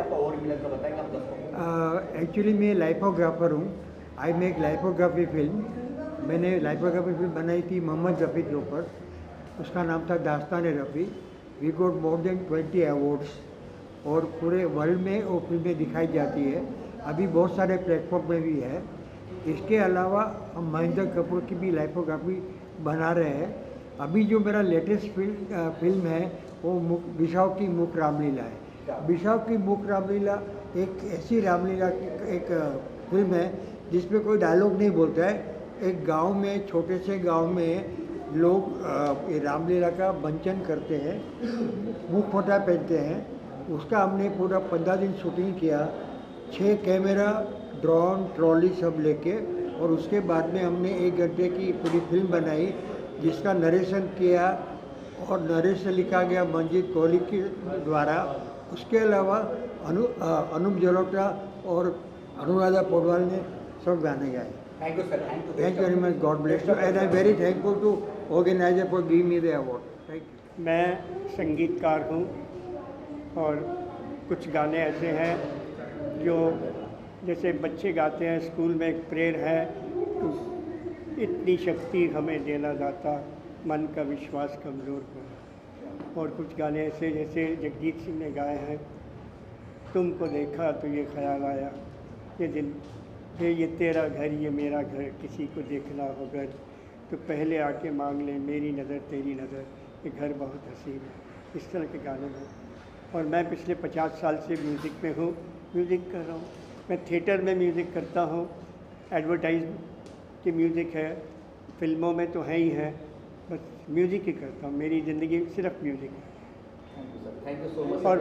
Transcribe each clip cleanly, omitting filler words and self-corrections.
आपका और मिलन का बताएंगे आप दर्शकों? एक्चुअली मैं लाइपोग्राफर हूँ। I make lipography film. मैंने लाइपोग्राफी फिल्म बनाई थी मोहम्मद रफ़ी के ऊपर। उसका नाम था Dastaan Rafi. We got more than 20 awards और पूरे वर्ल्ड में वो फिल्में दिखाई जाती है। अभी बहुत सारे प्लेटफॉर्म में भी है। इसके अलावा हम महेंद्र कपूर की भी लाइपोग्राफी बना रहे हैं। अभी जो मेरा लेटेस्ट फिल्म है वो बिसाऊ की मुख रामलीला है। बिसाऊ की मुख रामलीला एक ऐसी रामलीला एक फिल्म है जिसमें कोई डायलॉग नहीं बोलता है। एक गांव में, छोटे से गांव में लोग ये रामलीला का मंचन करते हैं, मुखौटा पहनते हैं। उसका हमने पूरा 15 दिन शूटिंग किया, 6 कैमरा, ड्रोन, ट्रॉली सब लेके, और उसके बाद में हमने 1 घंटे की पूरी फिल्म बनाई जिसका नरेशन किया और नरेशन लिखा गया मंजीत कोहली के द्वारा। उसके अलावा अनूप जलोटा और अनुराधा पौडवाल ने सब गाने गाए। Thank you sir. Thank you very much. God bless you and I am very thankful to organizer for giving me the award. Thank you. मैं संगीतकार हूँ और कुछ गाने ऐसे हैं जो जैसे बच्चे गाते हैं स्कूल में, एक प्रेयर है तो इतनी शक्ति हमें देना दाता, मन का विश्वास कमज़ोर हो। और कुछ गाने ऐसे जैसे जगजीत सिंह ने गाए हैं, तुमको देखा तो ये ख्याल आया, ये दिन ये तेरा घर ये मेरा घर, किसी को देखना हो घर तो पहले आके मांग ले, मेरी नज़र तेरी नज़र, ये घर बहुत हसीन है। इस तरह के गाने हैं। और मैं पिछले 50 साल से म्यूज़िक में हूँ, म्यूज़िक कर रहा हूँ। मैं थिएटर में म्यूज़िक करता हूँ, एडवर्टाइज की म्यूज़िक है, फिल्मों में तो है ही है, बस म्यूज़िक ही करता हूँ। मेरी ज़िंदगी सिर्फ म्यूज़िक है। Thank you so much. और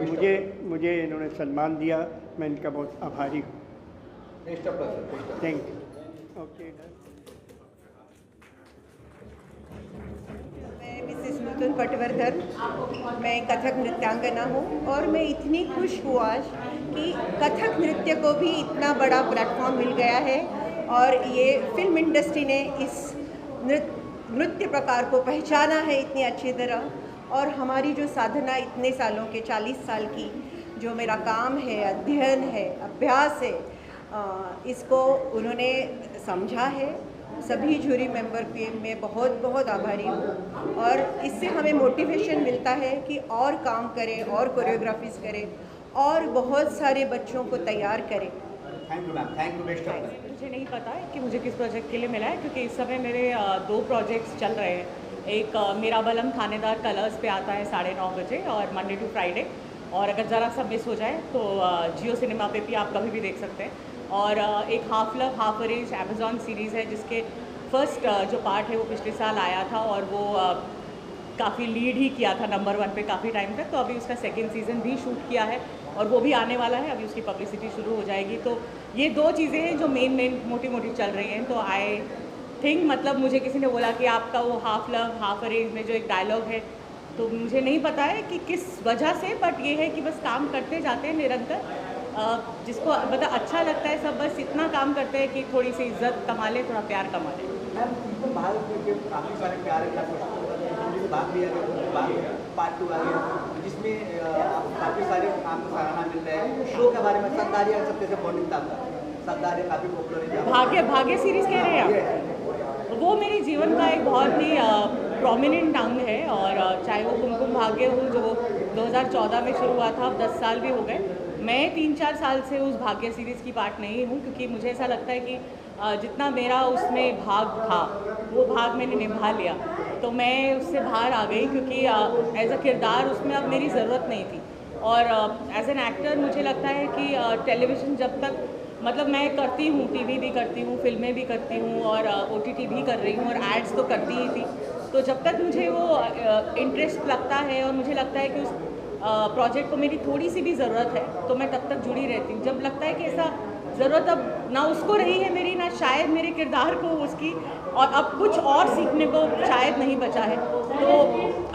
मुझे इन्होंने सम्मान दिया, मैं इनका बहुत आभारी हूँ। Thank you. ओके। मैं मिसेस नूतन पटवर्धन, मैं कथक नृत्यांगना हूँ और मैं इतनी खुश हूँ आज कि कथक नृत्य को भी इतना बड़ा प्लेटफॉर्म मिल गया है और ये फिल्म इंडस्ट्री ने इस नृत्य प्रकार को पहचाना है इतनी अच्छी तरह। और हमारी जो साधना इतने सालों के 40 साल की जो मेरा काम है, अध्ययन है, अभ्यास है, इसको उन्होंने समझा है। सभी जूरी मेंबर के मैं बहुत बहुत आभारी हूँ और इससे हमें मोटिवेशन मिलता है कि और काम करें और कोरियोग्राफीज करें और बहुत सारे बच्चों को तैयार करें। Thank you ma'am. Thank you. Best of luck. मुझे नहीं पता है कि मुझे किस प्रोजेक्ट के लिए मिला है, क्योंकि इस समय मेरे 2 प्रोजेक्ट्स चल रहे हैं। एक मेरा बलम थानेदार कलर्स पे आता है 9:30 बजे और मंडे टू फ्राइडे, और अगर ज़रा सा मिस हो जाए तो जियो सिनेमा पे भी आप कभी भी देख सकते हैं। और एक half love half arrange Amazon series है जिसके फर्स्ट जो पार्ट है वो पिछले साल आया था और वो काफ़ी लीड ही किया था नंबर 1 पे काफ़ी टाइम तक। तो अभी उसका 2nd सीज़न भी शूट किया है और वो भी आने वाला है, अभी उसकी पब्लिसिटी शुरू हो जाएगी। तो ये 2 चीज़ें हैं जो मेन मोटी चल रही हैं। तो आई थिंक, मतलब मुझे किसी ने बोला कि आपका वो हाफ लव हाफ अरेंज में जो एक डायलॉग है, तो मुझे नहीं पता है कि किस वजह से, बट ये है कि बस काम करते जाते हैं निरंतर। जिसको मतलब अच्छा लगता है सब बस इतना काम करते हैं कि थोड़ी सी इज्जत कमा ले, थोड़ा प्यार कमा ले। मैम तुम भारत के काफ़ी सारे प्यार बात भी है, पार्ट 2 आ गया जिसमें काफ़ी सारे आपको सराहना मिल रहा है। शो के बारे में सत्तारिया सबसे बॉन्डिंग था आपका, सत्तारिया काफ़ी पॉपुलर है। भाग्य सीरीज़ कह रहे हैं आप? वो मेरे जीवन का एक बहुत ही प्रोमिनेंट अंग है, और चाहे वो कुमकुम भाग्य हो जो 2014 में शुरू हुआ था, अब 10 साल भी हो गए। मैं 3-4 साल से उस भाग्य सीरीज़ की पार्ट नहीं हूँ, क्योंकि मुझे ऐसा लगता है कि जितना मेरा उसमें भाग था वो भाग मैंने निभा लिया, तो मैं उससे बाहर आ गई, क्योंकि एज अ किरदार उसमें अब मेरी ज़रूरत नहीं थी। और एज एन एक्टर मुझे लगता है कि टेलीविज़न जब तक, मतलब मैं करती हूँ, टीवी भी करती हूँ, फिल्में भी करती हूँ और OTT भी कर रही हूँ और एड्स तो करती ही थी। तो जब तक मुझे वो इंटरेस्ट लगता है और मुझे लगता है कि उस प्रोजेक्ट को मेरी थोड़ी सी भी ज़रूरत है तो मैं तब तक जुड़ी रहती हूँ। जब लगता है कि ऐसा ज़रूरत अब ना उसको रही है मेरी, ना शायद मेरे किरदार को उसकी, और अब कुछ और सीखने को शायद नहीं बचा है, तो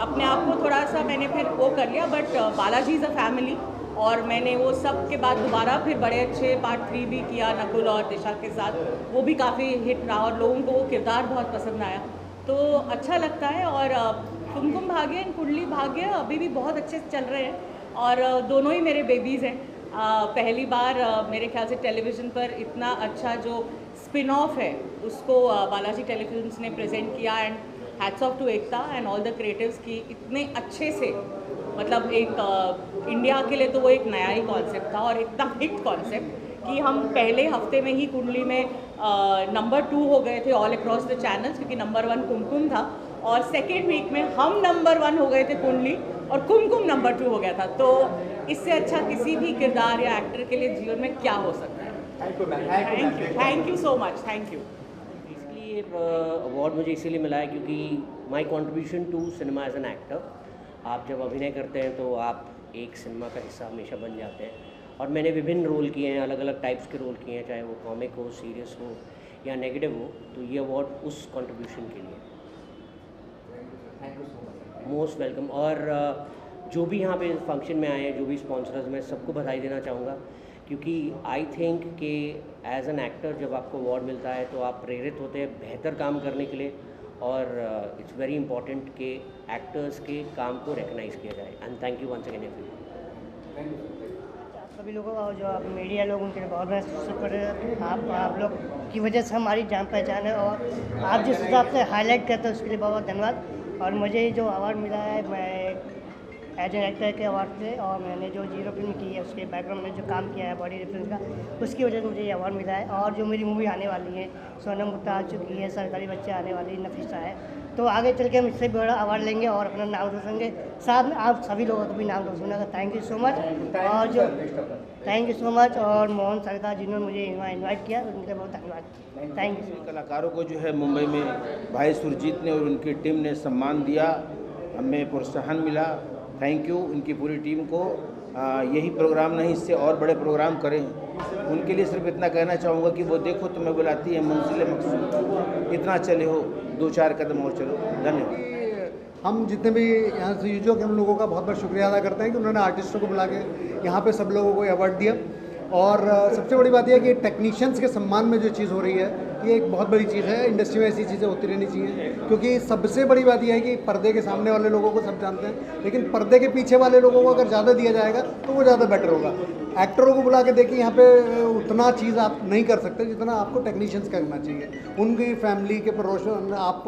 अपने आप को थोड़ा सा मैंने फिर वो कर लिया। But Balaji is a family, और मैंने वो सब के बाद दोबारा फिर बड़े अच्छे पार्ट 3 भी किया नकुल और दिशा के साथ, वो भी काफ़ी हिट रहा और लोगों को वो किरदार बहुत पसंद आया, तो अच्छा लगता है। और कुमकुम भाग्य एंड कुंडली भाग्य अभी भी बहुत अच्छे से चल रहे हैं और दोनों ही मेरे बेबीज़ हैं। पहली बार मेरे ख्याल से टेलीविज़न पर इतना अच्छा जो स्पिन ऑफ है उसको बालाजी टेलीफिल्म्स ने प्रेजेंट किया, and hats off to Ekta and all the creatives की इतने अच्छे से, मतलब एक इंडिया के लिए तो वो एक नया ही कॉन्सेप्ट था और इतना हिट कॉन्सेप्ट कि हम पहले हफ्ते में ही कुंडली में नंबर 2 हो गए थे ऑल अक्रॉस द चैनल्स, क्योंकि नंबर 1 कुमकुम था, और सेकेंड वीक में हम नंबर 1 हो गए थे कुंडली और कुमकुम नंबर 2 हो गया था। तो इससे अच्छा किसी भी किरदार या एक्टर के लिए जीवन में क्या हो सकता है। Thank you so much, thank you. इसलिए अवार्ड मुझे इसीलिए मिला है क्योंकि my contribution to cinema as an actor, आप जब अभिनय करते हैं तो आप एक सिनेमा का हिस्सा हमेशा बन जाते हैं, और मैंने विभिन्न रोल किए हैं, अलग अलग टाइप्स के रोल किए हैं, चाहे वो कॉमिक हो, सीरियस हो या नेगेटिव हो, तो ये अवार्ड उस कंट्रीब्यूशन के लिए। Thank you so much. Most welcome. और जो भी यहाँ पे फंक्शन में आए हैं, जो भी स्पॉन्सर्स, मैं सबको बधाई देना चाहूँगा, क्योंकि आई थिंक कि एज एन एक्टर जब आपको अवार्ड मिलता है तो आप प्रेरित होते हैं बेहतर काम करने के लिए, और इट्स वेरी इंपॉर्टेंट कि एक्टर्स के काम को रिकग्नाइज़ किया जाए। And thank you once again everyone. सभी लोगों का जो आप मीडिया लोग, उनके लिए बहुत बहुत शुक्र। आप लोग की वजह से हमारी जान पहचान है, और आप जिस हिसाब से हाईलाइट करते हैं उसके लिए बहुत बहुत धन्यवाद। और मुझे जो अवार्ड मिला है, मैं एज एन एक्टर के अवार्ड से, और मैंने जो 0 फिल्म की है उसके बैकग्राउंड में जो काम किया है बॉडी रेफरेंस का, उसकी वजह से मुझे ये अवार्ड मिला है। और जो मेरी मूवी आने वाली है, सोनम गुप्ता आ चुकी है, सरकारी बच्चे आने वाली, नफीसा है, तो आगे चल के हम इससे बड़ा अवार्ड लेंगे और अपना नाम रोशन के साथ में आप सभी लोगों को भी नाम रोशन होगा। Thank you so much. और जो थैंक यू सो मच, और मोहन सरकार जिन्होंने मुझे इन्वाइट किया, उनके बहुत धन्यवाद। Thank you. कलाकारों को जो है मुंबई में भाई सुरजीत ने और उनकी टीम ने सम्मान दिया, हमें प्रोत्साहन मिला। थैंक यू उनकी पूरी टीम को। यही प्रोग्राम नहीं, इससे और बड़े प्रोग्राम करें। उनके लिए सिर्फ इतना कहना चाहूँगा कि वो देखो तुम्हें बुलाती है मंजिल मकसूद, इतना चले हो, 2-4 कदम और चलो। धन्यवाद। हम जितने भी यहाँ से यूजो के हम लोगों का बहुत बहुत शुक्रिया अदा करते हैं कि उन्होंने आर्टिस्टों को बुला के यहाँ पे सब लोगों को अवार्ड दिया। और सबसे बड़ी बात यह है कि टेक्नीशियंस के सम्मान में जो चीज़ हो रही है, ये एक बहुत बड़ी चीज़ है। इंडस्ट्री में ऐसी चीज़ें होती रहनी चाहिए, क्योंकि सबसे बड़ी बात यह है कि पर्दे के सामने वाले लोगों को सब जानते हैं, लेकिन पर्दे के पीछे वाले लोगों को अगर ज़्यादा दिया जाएगा तो वो ज़्यादा बेटर होगा। एक्टरों को बुला के देखिए, यहाँ पे उतना चीज़ आप नहीं कर सकते जितना आपको टेक्नीशियंस करना चाहिए। उनकी फैमिली के प्रोशन आप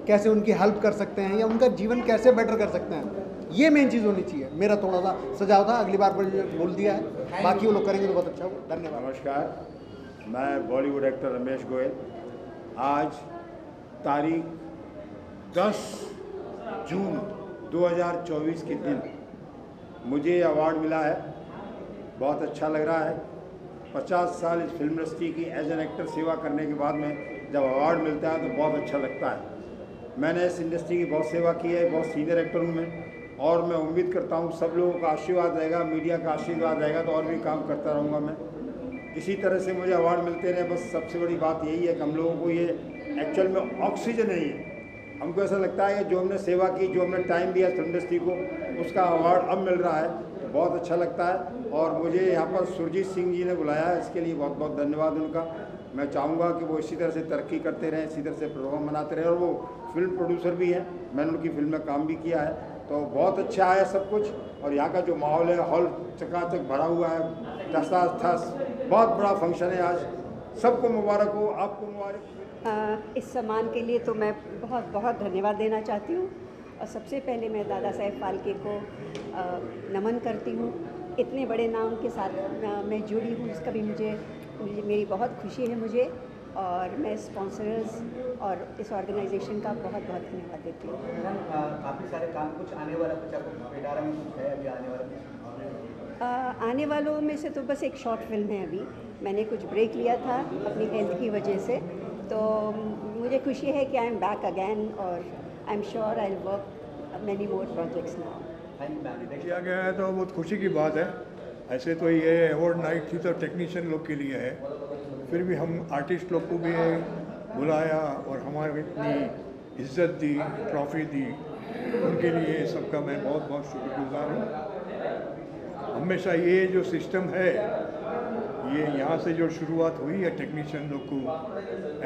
कैसे उनकी हेल्प कर सकते हैं, या उनका जीवन कैसे बेटर कर सकते हैं, ये मेन चीज़ होनी चाहिए। मेरा थोड़ा सा सुझाव था, अगली बार पर बोल दिया है, बाकी वो लोग करेंगे तो बहुत अच्छा होगा। धन्यवाद। नमस्कार, मैं बॉलीवुड एक्टर रमेश गोयल। आज तारीख 10 जून 2024 के दिन मुझे अवार्ड मिला है। बहुत अच्छा लग रहा है। 50 साल इस फिल्म इंडस्ट्री की एज एन एक्टर सेवा करने के बाद में जब अवार्ड मिलता है तो बहुत अच्छा लगता है। मैंने इस इंडस्ट्री की बहुत सेवा की है, बहुत सीनियर एक्टर हूँ मैं, और मैं उम्मीद करता हूँ सब लोगों का आशीर्वाद रहेगा, मीडिया का आशीर्वाद रहेगा तो और भी काम करता रहूँगा मैं। इसी तरह से मुझे अवार्ड मिलते रहे। बस सबसे बड़ी बात यही है कि हम लोगों को ये एक्चुअल में ऑक्सीजन नहीं है। हमको ऐसा लगता है कि जो हमने सेवा की, जो हमने टाइम दिया फिल्म इंडस्ट्री को, उसका अवार्ड अब मिल रहा है, तो बहुत अच्छा लगता है। और मुझे यहाँ पर सुरजीत सिंह जी ने बुलाया है, इसके लिए बहुत बहुत धन्यवाद उनका। मैं चाहूँगा कि वो इसी तरह से तरक्की करते रहें, इसी तरह से प्रोग्राम बनाते रहें। और वो फिल्म प्रोड्यूसर भी हैं, मैंने उनकी फिल्म में काम भी किया है, तो बहुत अच्छा है सब कुछ। और यहाँ का जो माहौल है, हॉल चकाचक भरा हुआ है, ठस बहुत बड़ा फंक्शन है आज। सबको मुबारक हो, आपको मुबारक। इस सम्मान के लिए तो मैं बहुत बहुत धन्यवाद देना चाहती हूँ। और सबसे पहले मैं दादा साहेब फाल्के को नमन करती हूँ। इतने बड़े नाम के साथ मैं जुड़ी हूँ, इसका भी मुझे मेरी बहुत खुशी है मुझे। और मैं स्पॉन्सर्स और इस ऑर्गेनाइजेशन का बहुत बहुत धन्यवाद देती हूँ। काफ़ी सारे काम, कुछ आने वाला, कुछ आपको पिटारा में कुछ है अभी आने वाला? आने वालों में से तो बस एक शॉर्ट फिल्म है। अभी मैंने कुछ ब्रेक लिया था अपनी हेल्थ की वजह से, तो मुझे खुशी है कि आई एम बैक अगैन, और I am sure I will work many more projects now. किया गया है तो बहुत खुशी की बात है। ऐसे तो ये अवार्ड नाइट थी तो टेक्नीशियन लोग के लिए है, फिर भी हम आर्टिस्ट लोग को भी बुलाया और हमारी इतनी इज्जत दी, ट्रॉफी दी, उनके लिए सबका मैं बहुत बहुत शुक्रगुजार हूँ। हमेशा ये जो सिस्टम है, ये यहाँ से जो शुरुआत हुई है टेक्नीशियन लोग को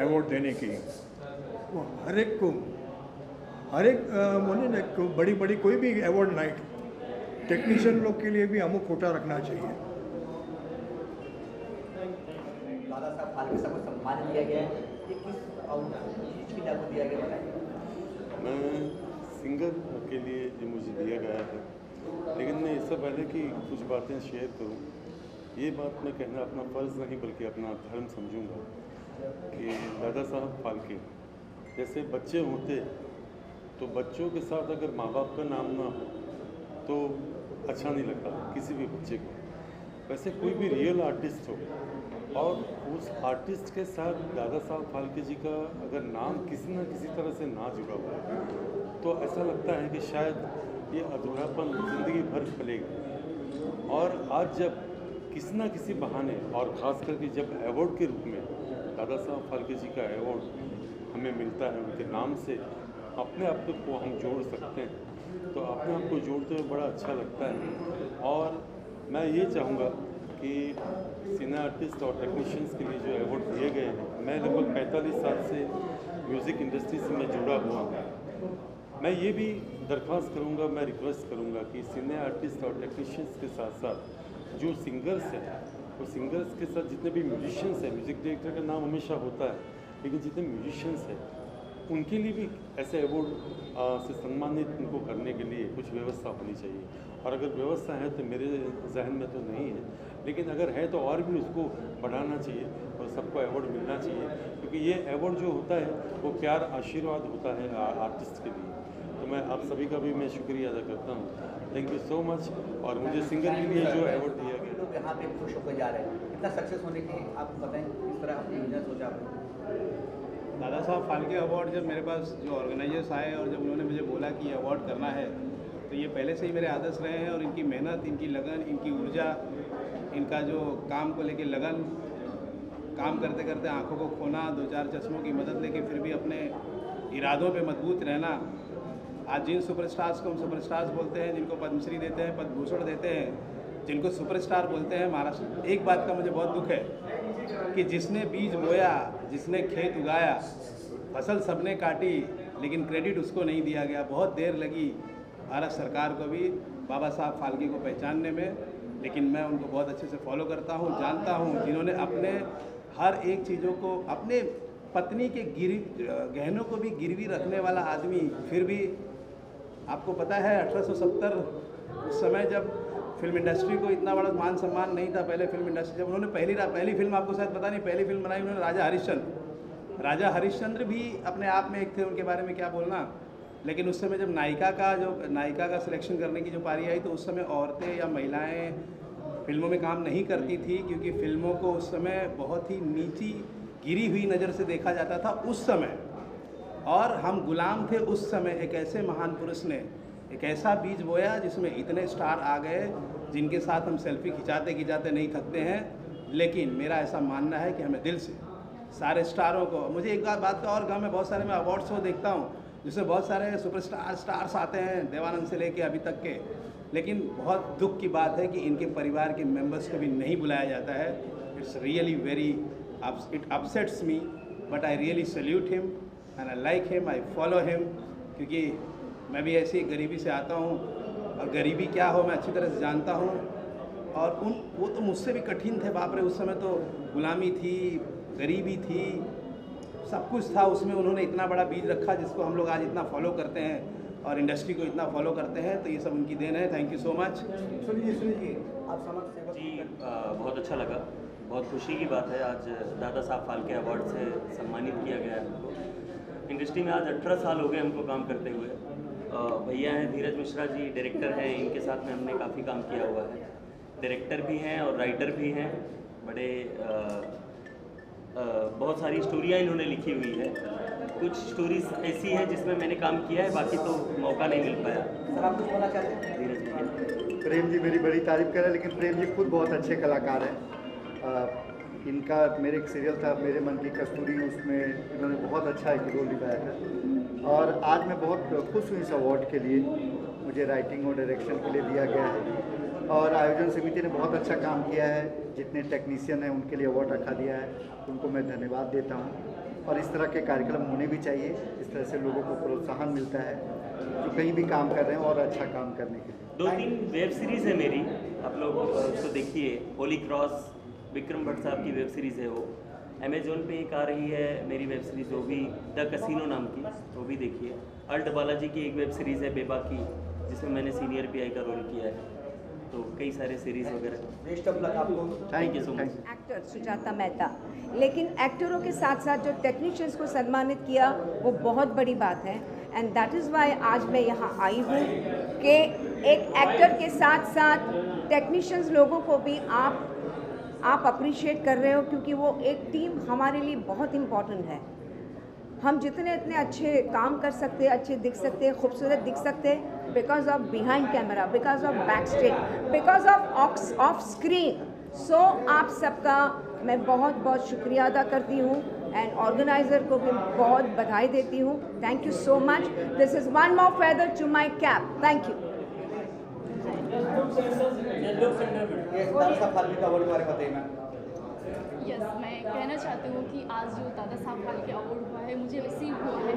अवार्ड देने की, वो हर एक बोले ना को बड़ी बड़ी कोई भी अवार्ड नाइट टेक्नीशियन लोग के लिए भी अमुक कोटा रखना चाहिए। दादा साहब फाल्के साहब को सम्मान दिया गया है, ये किस चीज़ के लिए आपको दिया गया बताइए। मैं सिंगर के लिए जो मुझे दिया गया है, लेकिन मैं इससे पहले कि कुछ बातें शेयर करूं, ये बात मैं कहना अपना फ़र्ज़ नहीं बल्कि अपना धर्म समझूंगा कि दादा साहब फाल्के जैसे बच्चे होते तो बच्चों के साथ अगर माँ बाप का नाम ना हो तो अच्छा नहीं लगता किसी भी बच्चे को। वैसे कोई भी रियल आर्टिस्ट हो और उस आर्टिस्ट के साथ दादा साहब फाल्के जी का अगर नाम किसी न किसी तरह से ना जुड़ा हुआ तो ऐसा लगता है कि शायद ये अधूरापन ज़िंदगी भर फैलेगा। और आज जब किसी न किसी बहाने और ख़ास करके जब अवार्ड के रूप में दादा साहब फाल्के जी का अवार्ड हमें मिलता है, उनके नाम से अपने आप को हम जोड़ सकते हैं, तो अपने आप को जोड़ते हुए बड़ा अच्छा लगता है। और मैं ये चाहूँगा कि सिने आर्टिस्ट और टेक्नीशियंस के लिए जो अवार्ड दिए गए हैं, मैं लगभग 45 साल से म्यूज़िक इंडस्ट्री से मैं जुड़ा हुआ हूँ। मैं ये भी दरख्वास्त करूँगा, मैं रिक्वेस्ट करूँगा कि सिने आर्टिस्ट और टेक्नीशियंस के साथ साथ जो सिंगर्स हैं, वो सिंगर्स के साथ जितने भी म्यूजिशियंस हैं, म्यूज़िक डायरेक्टर का नाम हमेशा होता है, लेकिन जितने म्यूजिशियंस हैं उनके लिए भी ऐसे अवार्ड से सम्मानित उनको करने के लिए कुछ व्यवस्था होनी चाहिए। और अगर व्यवस्था है तो मेरे जहन में तो नहीं है, लेकिन अगर है तो और भी उसको बढ़ाना चाहिए और सबको अवार्ड मिलना चाहिए, क्योंकि ये अवार्ड जो होता है वो प्यार आशीर्वाद होता है आर्टिस्ट के लिए। तो मैं आप सभी का भी मैं शुक्रिया अदा करता हूँ, थैंक यू सो मच। और मुझे सिंगर के लिए जो अवार्ड दिया गया, लोग यहाँ पे खुश होकर जा रहे हैं, इतना सक्सेस होने की आप बताएं किस तरह आपने बिजनेस सोचा आपने। दादा साहब फाल्के अवार्ड जब मेरे पास जो ऑर्गेनाइजर्स आए और जब उन्होंने मुझे बोला कि ये अवार्ड करना है, तो ये पहले से ही मेरे आदर्श रहे हैं। और इनकी मेहनत, इनकी लगन, इनकी ऊर्जा, इनका जो काम को लेके लगन, काम करते करते आंखों को खोना, 2-4 चश्मों की मदद लेके फिर भी अपने इरादों पे मजबूत रहना। आज जिन सुपरस्टार्स को हम सुपरस्टार्स बोलते हैं, जिनको पद्मश्री देते हैं, पद्म भूषण देते हैं, जिनको सुपरस्टार बोलते हैं महाराष्ट्र, एक बात का मुझे बहुत दुख है कि जिसने बीज बोया, जिसने खेत उगाया, फसल सबने काटी, लेकिन क्रेडिट उसको नहीं दिया गया। बहुत देर लगी भारत सरकार को भी बाबा साहब फाल्के को पहचानने में, लेकिन मैं उनको बहुत अच्छे से फॉलो करता हूँ, जानता हूँ, जिन्होंने अपने हर एक चीज़ों को, अपने पत्नी के गहनों को भी गिरवी रखने वाला आदमी, फिर भी आपको पता है 1870 उस समय जब फिल्म इंडस्ट्री को इतना बड़ा मान सम्मान नहीं था, पहले फिल्म इंडस्ट्री जब उन्होंने पहली फिल्म, आपको शायद पता नहीं, पहली फिल्म बनाई उन्होंने राजा हरिश्चंद्र। राजा हरिश्चंद्र भी अपने आप में एक थे, उनके बारे में क्या बोलना। लेकिन उस समय जब नायिका का सिलेक्शन करने की जो पारी आई, तो उस समय औरतें या महिलाएं फिल्मों में काम नहीं करती थी, क्योंकि फिल्मों को उस समय बहुत ही नीची गिरी हुई नज़र से देखा जाता था उस समय, और हम गुलाम थे उस समय। एक ऐसे महान पुरुष ने एक ऐसा बीज बोया जिसमें इतने स्टार आ गए, जिनके साथ हम सेल्फी खिंचाते नहीं थकते हैं। लेकिन मेरा ऐसा मानना है कि हमें दिल से सारे स्टारों को, मुझे एक बात का और गम है, बहुत सारे मैं अवार्ड शो देखता हूँ जिसमें बहुत सारे स्टार्स आते हैं, देवानंद से लेके अभी तक के, लेकिन बहुत दुख की बात है कि इनके परिवार के मेंबर्स को भी नहीं बुलाया जाता है। It's really very, it upsets me, but I really salute him and I like him, I follow him, क्योंकि मैं भी ऐसी गरीबी से आता हूँ और गरीबी क्या हो मैं अच्छी तरह से जानता हूँ। और वो तो मुझसे भी कठिन थे, बाप रे, उस समय तो गुलामी थी, गरीबी थी, सब कुछ था उसमें। उन्होंने इतना बड़ा बीज रखा जिसको हम लोग आज इतना फॉलो करते हैं और इंडस्ट्री को इतना फॉलो करते हैं, तो ये सब उनकी देन है। Thank you so much. सुनिए आप समाज सेवक जी, बहुत अच्छा लगा, बहुत खुशी की बात है। आज दादा साहब फाल्के अवार्ड से सम्मानित किया गया है हमको। इंडस्ट्री में आज 18 साल हो गए हमको काम करते हुए। भैया हैं धीरज मिश्रा जी, डायरेक्टर हैं, इनके साथ में हमने काफ़ी काम किया हुआ है। डायरेक्टर भी हैं और राइटर भी हैं, बड़े बहुत सारी स्टोरियाँ इन्होंने लिखी हुई है। कुछ स्टोरीज ऐसी हैं जिसमें मैंने काम किया है, बाकी तो मौका नहीं मिल पाया। सर आप कुछ बोलना चाहते हैं? धीरज भैया। प्रेम जी मेरी बड़ी तारीफ करें, लेकिन प्रेम जी खुद बहुत अच्छे कलाकार हैं। इनका मेरे एक सीरियल था मेरे मन की कस्तूरी, उसमें इन्होंने बहुत अच्छा एक रोल निभाया था। और आज मैं बहुत खुश हूँ इस अवार्ड के लिए, मुझे राइटिंग और डायरेक्शन के लिए दिया गया है। और आयोजन समिति ने बहुत अच्छा काम किया है, जितने टेक्नीशियन हैं उनके लिए अवार्ड रखा दिया है, उनको मैं धन्यवाद देता हूँ। और इस तरह के कार्यक्रम होने भी चाहिए, इस तरह से लोगों को प्रोत्साहन मिलता है जो कहीं भी काम कर रहे हैं और अच्छा काम करने के लिए। 2-3 वेब सीरीज़ है मेरी, आप लोग उसको देखिए। होली क्रॉस विक्रम भट्ट साहब की वेब सीरीज़ है वो, अमेजोन पे एक आ रही है मेरी वेब सीरीज़, वो भी द कैसीनो नाम की, वो भी देखिए। अल्ट बालाजी की एक वेब सीरीज़ है बेबाकी, जिसमें मैंने सीनियर पीआई का रोल किया है। तो कई सारे सीरीज़ वगैरह। बेस्ट ऑफ लक आपको। Thank you so much. Actor Sujata Mehta, लेकिन एक्टरों के साथ साथ जो टेक्नीशियंस को सम्मानित किया वो बहुत बड़ी बात है। एंड दैट इज़ वाई आज मैं यहाँ आई हूँ कि एक एक्टर के साथ साथ टेक्नीशियंस लोगों को भी आप अप्रिशिएट कर रहे हो, क्योंकि वो एक टीम हमारे लिए बहुत इम्पॉर्टेंट है। हम जितने इतने अच्छे काम कर सकते हैं, अच्छे दिख सकते हैं, खूबसूरत दिख सकते हैं, because of behind camera, because of backstage, because of screen. So आप सबका मैं बहुत बहुत शुक्रिया अदा करती हूँ एंड ऑर्गेनाइज़र को भी बहुत बधाई देती हूँ। Thank you so much. This is one more feather to my cap. Thank you. Yes, मैं कहना चाहती हूँ कि आज जो दादा साहब फाल्के अवार्ड हुआ है, मुझे रिसीव हुआ है,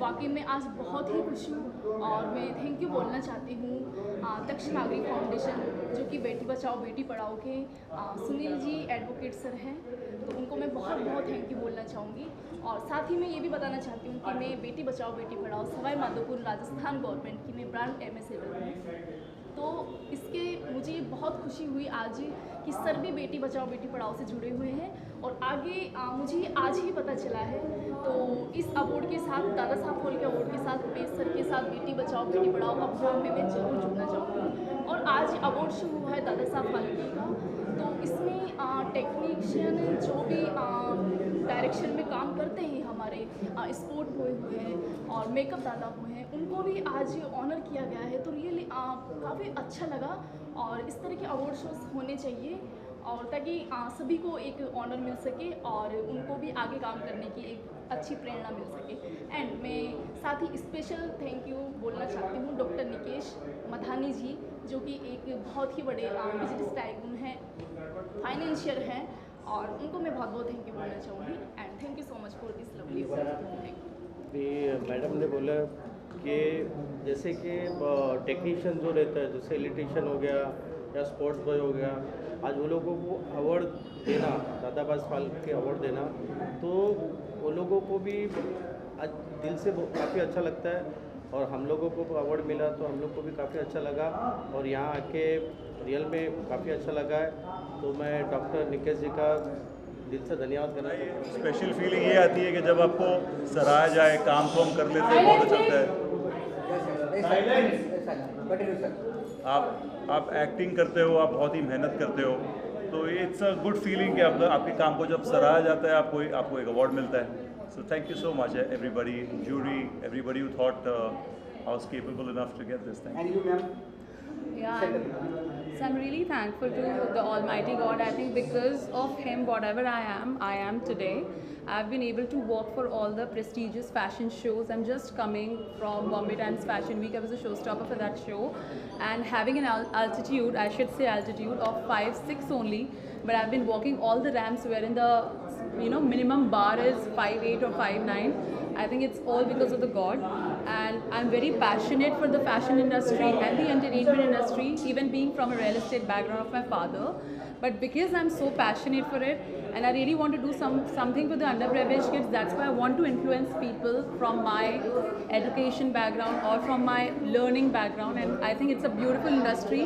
वाकई में आज बहुत ही खुश हूँ। और मैं थैंक यू बोलना चाहती हूँ दक्ष नागरिक फाउंडेशन, जो कि बेटी बचाओ बेटी पढ़ाओ के सुनील जी एडवोकेट सर हैं, तो उनको मैं बहुत बहुत थैंक यू बोलना चाहूँगी। और साथ ही मैं ये भी बताना चाहती हूँ कि मैं बेटी बचाओ बेटी पढ़ाओ सवाई माधोपुर राजस्थान गवर्नमेंट की मैं ब्रांड एम्बेसडर हूँ। तो इसके मुझे बहुत खुशी हुई आज कि सर भी बेटी बचाओ बेटी पढ़ाओ से जुड़े हुए हैं, और आगे मुझे आज ही पता चला है। तो इस अवार्ड के साथ, दादा साहब फाल्के अवार्ड के साथ, पेश सर के साथ बेटी बचाओ बेटी पढ़ाओ अभियान में मैं जरूर जुड़ना चाहूँगी। और आज अवार्ड शुरू हुआ है दादा साहब फाल्के का, तो इसमें टेक्नीशियन जो भी डायरेक्शन में काम करते हैं, हमारे स्पोर्ट बॉय हुए हैं और मेकअप दादा हुए हैं, उनको भी आज ऑनर किया गया है। तो रियली काफ़ी अच्छा लगा, और इस तरह के अवार्ड शोज होने चाहिए, और ताकि सभी को एक ऑनर मिल सके और उनको भी आगे काम करने की एक अच्छी प्रेरणा मिल सके। एंड मैं साथ ही स्पेशल थैंक यू बोलना चाहती हूँ डॉक्टर निकेश मधानी जी, जो कि एक बहुत ही बड़े बिजनेस टाइकून हैं, फाइनेंशियर हैं, और उनको मैं बहुत बहुत थैंक यू बोलना चाहूँगी। And thank you so much for this lovely award. Madam ने बोला कि जैसे कि टेक्नीशियन जो रहता है, जैसे इलेक्ट्रीशियन हो गया या स्पोर्ट्स बॉय हो गया, आज वो लोगों को अवार्ड देना, दादा साहब फाल्के अवार्ड देना, तो वो लोगों को भी आज दिल से काफ़ी अच्छा लगता है। और हम लोगों को अवार्ड मिला तो हम लोग को भी काफ़ी अच्छा लगा, और यहाँ आके रियल में काफ़ी अच्छा लगा है। तो मैं डॉक्टर निकेश जी का दिल से धन्यवाद करना चाहता हूँ। स्पेशल फीलिंग ये आती है कि जब आपको सराहा जाए, काम तो हम कर लेते हैं, बहुत अच्छा लगता है। आप एक्टिंग करते हो, आप बहुत ही मेहनत करते हो, तो इट्स अ गुड फीलिंग कि आपके काम को जब सराहा जाता है, आपको एक अवार्ड मिलता है। So thank you so much, everybody, jury, everybody who thought I was capable enough to get this thing. And you, ma'am? Yeah, so I'm really thankful to the Almighty God. I think because of Him, whatever I am today. I've been able to work for all the prestigious fashion shows. I'm just coming from Bombay Times Fashion Week. I was a showstopper for that show, and having an altitude, I should say altitude of 5'6" only. But I've been walking all the ramps wherein the minimum bar is 5'8" or 5'9". I think it's all because of the God, and I'm very passionate for the fashion industry and the entertainment industry, even being from a real estate background of my father. But because I'm so passionate for it, and I really want to do something for the underprivileged kids, that's why I want to influence people from my education background or from my learning background. And I think it's a beautiful industry.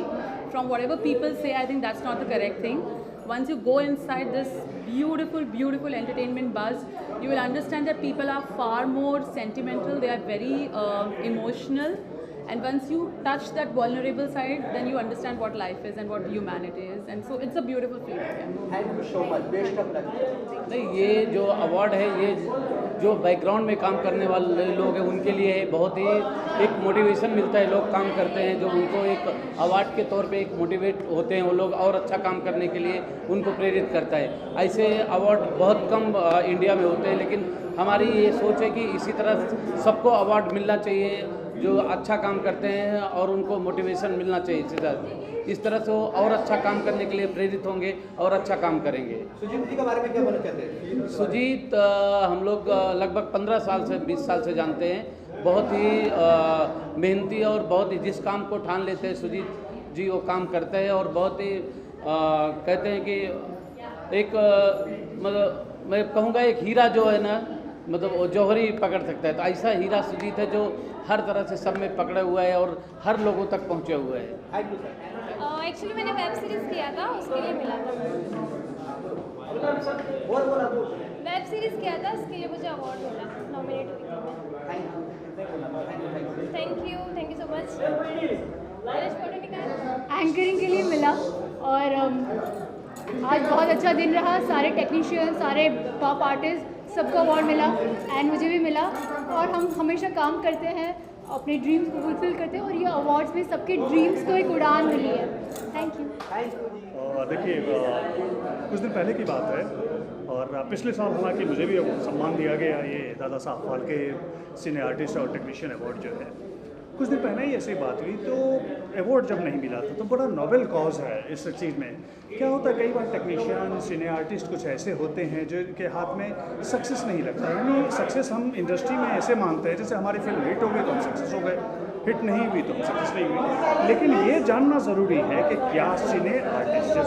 From whatever people say, I think that's not the correct thing. Once you go inside this beautiful, beautiful entertainment buzz, you will understand that people are far more sentimental, they are very emotional. And once you touch that vulnerable side, then you understand what life is and what humanity is. And so it's a beautiful feeling. Thank you so much. Best of luck. नहीं, ये जो award है, ये जो background में काम करने वाले लोग हैं उनके लिए बहुत ही एक मोटिवेशन मिलता है। लोग काम करते हैं जो उनको एक अवार्ड के तौर पे एक मोटिवेट होते हैं, वो लोग और अच्छा काम करने के लिए उनको प्रेरित करता है। ऐसे अवार्ड बहुत कम इंडिया में होते हैं, लेकिन हमारी ये सोच है कि इसी तरह सबको अवार्ड मिलना चाहिए जो अच्छा काम करते हैं, और उनको मोटिवेशन मिलना चाहिए। इस तरह से वो और अच्छा काम करने के लिए प्रेरित होंगे और अच्छा काम करेंगे। सुजीत जी के बारे में क्या बोलना चाहते हैं? सुजीत हम लोग लगभग 15 साल से 20 साल से जानते हैं। बहुत ही मेहनती और बहुत ही जिस काम को ठान लेते हैं सुजीत जी वो काम करते हैं, और बहुत ही कहते हैं कि एक मतलब मैं कहूँगा एक हीरा जो है ना, मतलब वो जौहरी पकड़ सकता है, तो ऐसा हीरा सुजीत है जो हर तरह से सब में पकड़ा हुआ है और हर लोगों तक पहुँचे हुए है। एक्चुअली मैंने वेब सीरीज़ किया था, उसके लिए मिला था। वेब सीरीज़ किया था, उसके लिए मुझे अवार्ड मिला, नॉमिनेट हुई थी मैं। Thank you so much. Anchoring के लिए मिला और आज बहुत अच्छा दिन रहा। सारे टेक्नीशियन, सारे टॉप आर्टिस्ट, सबको अवार्ड मिला एंड मुझे भी मिला। और हम हमेशा काम करते हैं, अपने ड्रीम्स को फुलफिल करते हैं और ये अवार्ड्स में सबके ड्रीम्स को एक उड़ान मिली है। Thank you. देखिए, कुछ दिन पहले की बात है और पिछले साल हालांकि मुझे भी सम्मान दिया गया ये दादा साहब फाल्के सिने आर्टिस्ट और टेक्नीशियन अवार्ड जो है। कुछ दिन पहले ही ऐसी बात हुई, तो अवार्ड जब नहीं मिला था तो बड़ा नोबेल कॉज है इस चीज़ में। क्या होता है, कई बार टेक्नीशियन सिने आर्टिस्ट कुछ ऐसे होते हैं जो इनके हाथ में सक्सेस नहीं लगता। यानी सक्सेस हम इंडस्ट्री में ऐसे मानते हैं जैसे हमारी फिल्म हिट हो गई तो हम सक्सेस हो गए, हिट नहीं हुई तो हम सक्सेस नहीं हुई। लेकिन ये जानना ज़रूरी है कि क्या सिने आर्टिस्ट जो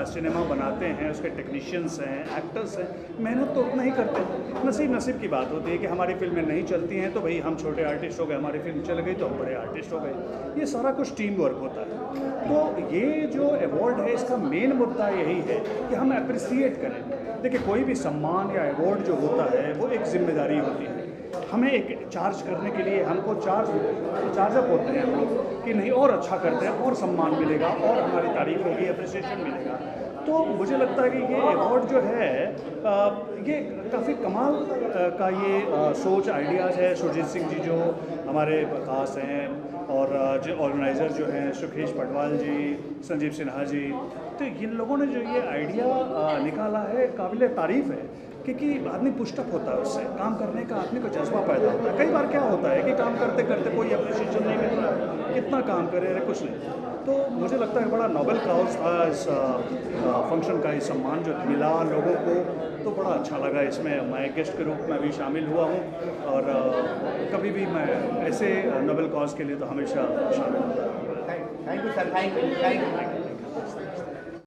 सिनेमा बनाते हैं, उसके टेक्नीशियंस हैं, एक्टर्स हैं, मेहनत तो उतना ही करते हैं। नसीब की बात होती है कि हमारी फिल्में नहीं चलती हैं तो भाई हम छोटे आर्टिस्ट हो गए, हमारी फिल्म चल गई तो हम बड़े आर्टिस्ट हो गए। ये सारा कुछ टीम वर्क होता है। तो ये जो अवार्ड है इसका मेन मुद्दा यही है कि हम अप्रिसिएट करें। देखिए, कोई भी सम्मान या अवार्ड जो होता है वो एक जिम्मेदारी होती है। हमें एक चार्ज करने के लिए हमको चार्जअप होते हैं हम लोग कि नहीं और अच्छा करते हैं और सम्मान मिलेगा और हमारी तारीफ होगी, अप्रिसिएशन मिलेगा। तो मुझे लगता है कि ये अवार्ड जो है ये काफ़ी कमाल का ये सोच आइडियाज़ है। सुरजीत सिंह जी जो हमारे खास हैं और जो ऑर्गेनाइज़र जो हैं सुखेश पटवाल जी, संजीव सिन्हा जी, तो इन लोगों ने जो ये आइडिया निकाला है काबिल तारीफ़ है। क्योंकि आदमी पुष्टअप होता है, उससे काम करने का आदमी को जज्बा पैदा होता है। कई बार क्या होता है कि काम करते करते कोई अप्रिसिएशन नहीं मिल रहा है, कितना काम करे रहे कुछ नहीं। तो मुझे लगता है बड़ा नोबेल कॉज था इस फंक्शन का, इस सम्मान जो मिला लोगों को, तो बड़ा अच्छा लगा। इसमें मैं गेस्ट के रूप में भी शामिल हुआ हूँ और कभी भी मैं ऐसे नोबेल कॉज के लिए तो हमेशा शामिल होता हूँ। Thank you sir, thank you.